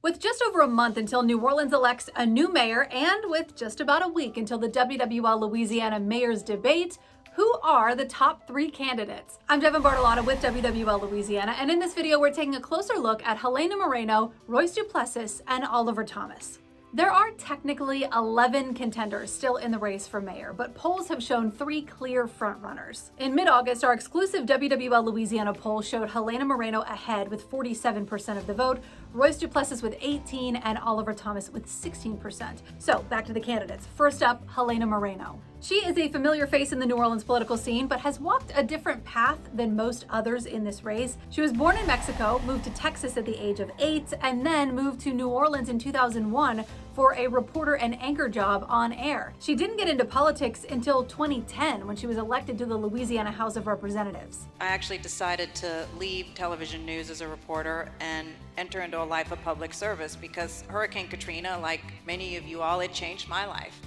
With just over a month until New Orleans elects a new mayor and with just about a week until the WWL Louisiana mayor's debate, who are the top 3 candidates? I'm Devin Bartolotta with WWL Louisiana, and in this video we're taking a closer look at Helena Moreno, Royce Duplessis, and Oliver Thomas. There are technically 11 contenders still in the race for mayor, but polls have shown 3 clear frontrunners. In mid-August, our exclusive WWL Louisiana poll showed Helena Moreno ahead with 47% of the vote, Royce Duplessis with 18%, and Oliver Thomas with 16%. So back to the candidates. First up, Helena Moreno. She is a familiar face in the New Orleans political scene, but has walked a different path than most others in this race. She was born in Mexico, moved to Texas at the age of 8, and then moved to New Orleans in 2001 for a reporter and anchor job on air. She didn't get into politics until 2010 when she was elected to the Louisiana House of Representatives. I actually decided to leave television news as a reporter and enter into a life of public service because Hurricane Katrina, like many of you all, it changed my life.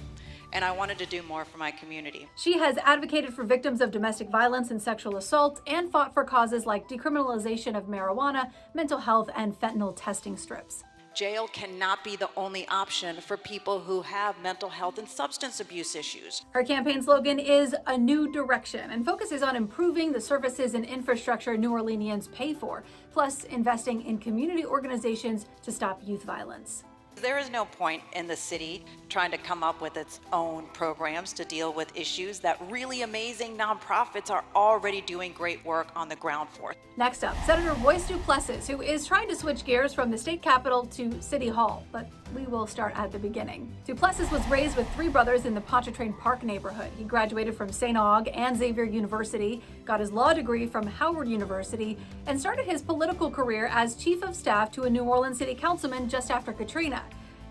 And I wanted to do more for my community. She has advocated for victims of domestic violence and sexual assault and fought for causes like decriminalization of marijuana, mental health, and fentanyl testing strips. Jail cannot be the only option for people who have mental health and substance abuse issues. Her campaign slogan is "A New Direction" and focuses on improving the services and infrastructure New Orleanians pay for, plus investing in community organizations to stop youth violence. There is no point in the city trying to come up with its own programs to deal with issues that really amazing nonprofits are already doing great work on the ground for. Next up, Senator Royce Duplessis, who is trying to switch gears from the state capitol to City Hall, but we will start at the beginning. Duplessis was raised with 3 brothers in the Pontchartrain Park neighborhood. He graduated from St. Aug and Xavier University, got his law degree from Howard University, and started his political career as chief of staff to a New Orleans city councilman just after Katrina.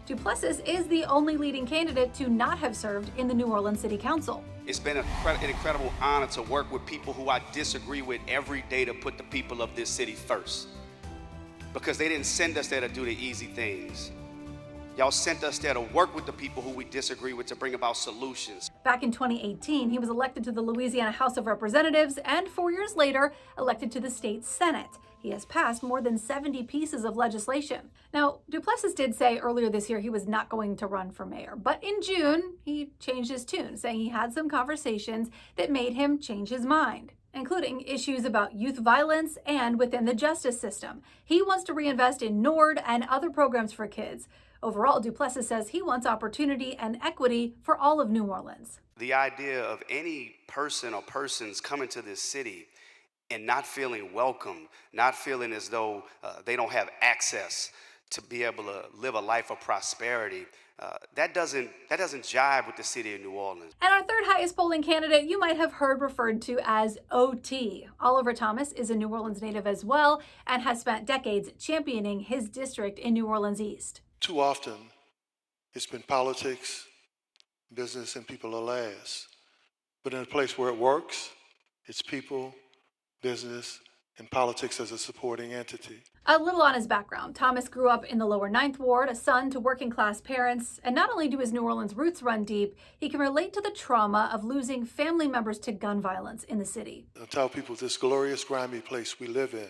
Duplessis is the only leading candidate to not have served in the New Orleans City Council. It's been an incredible honor to work with people who I disagree with every day to put the people of this city first. Because they didn't send us there to do the easy things. Y'all sent us there to work with the people who we disagree with to bring about solutions. Back in 2018, he was elected to the Louisiana House of Representatives and 4 years later, elected to the state Senate. He has passed more than 70 pieces of legislation. Now, Duplessis did say earlier this year he was not going to run for mayor, but in June, he changed his tune, saying he had some conversations that made him change his mind, including issues about youth violence and within the justice system. He wants to reinvest in NORD and other programs for kids. Overall, Duplessis says he wants opportunity and equity for all of New Orleans. The idea of any person or persons coming to this city and not feeling welcome, not feeling as though they don't have access to be able to live a life of prosperity, that doesn't jive with the city of New Orleans. And our third highest polling candidate you might have heard referred to as OT. Oliver Thomas is a New Orleans native as well and has spent decades championing his district in New Orleans East. Too often, it's been politics, business, and people are last. But in a place where it works, it's people, business, and politics as a supporting entity. A little on his background. Thomas grew up in the lower 9th Ward, a son to working class parents, and not only do his New Orleans roots run deep, he can relate to the trauma of losing family members to gun violence in the city. I tell people this glorious, grimy place we live in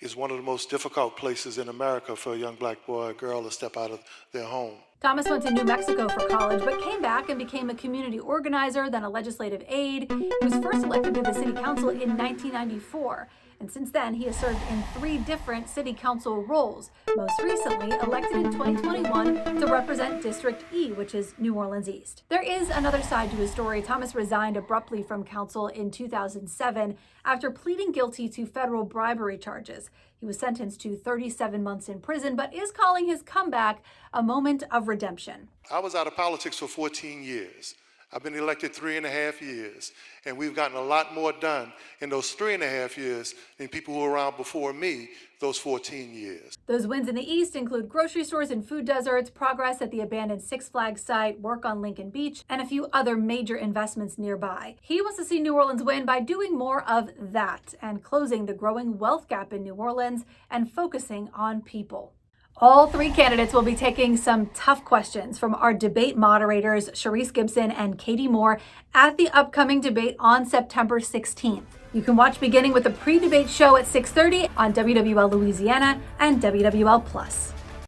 is one of the most difficult places in America for a young black boy or girl to step out of their home. Thomas went to New Mexico for college, but came back and became a community organizer, then a legislative aide. He was first elected to the city council in 1994. And since then, he has served in 3 different city council roles, most recently elected in 2021 to represent District E, which is New Orleans East. There is another side to his story. Thomas resigned abruptly from council in 2007 after pleading guilty to federal bribery charges. He was sentenced to 37 months in prison, but is calling his comeback a moment of redemption. I was out of politics for 14 years. I've been elected 3.5 years, and we've gotten a lot more done in those 3.5 years than people who were around before me those 14 years. Those wins in the East include grocery stores and food deserts, progress at the abandoned Six Flags site, work on Lincoln Beach, and a few other major investments nearby. He wants to see New Orleans win by doing more of that and closing the growing wealth gap in New Orleans and focusing on people. All 3 candidates will be taking some tough questions from our debate moderators, Sharice Gibson and Katie Moore, at the upcoming debate on September 16th. You can watch beginning with the pre-debate show at 6:30 on WWL Louisiana and WWL+.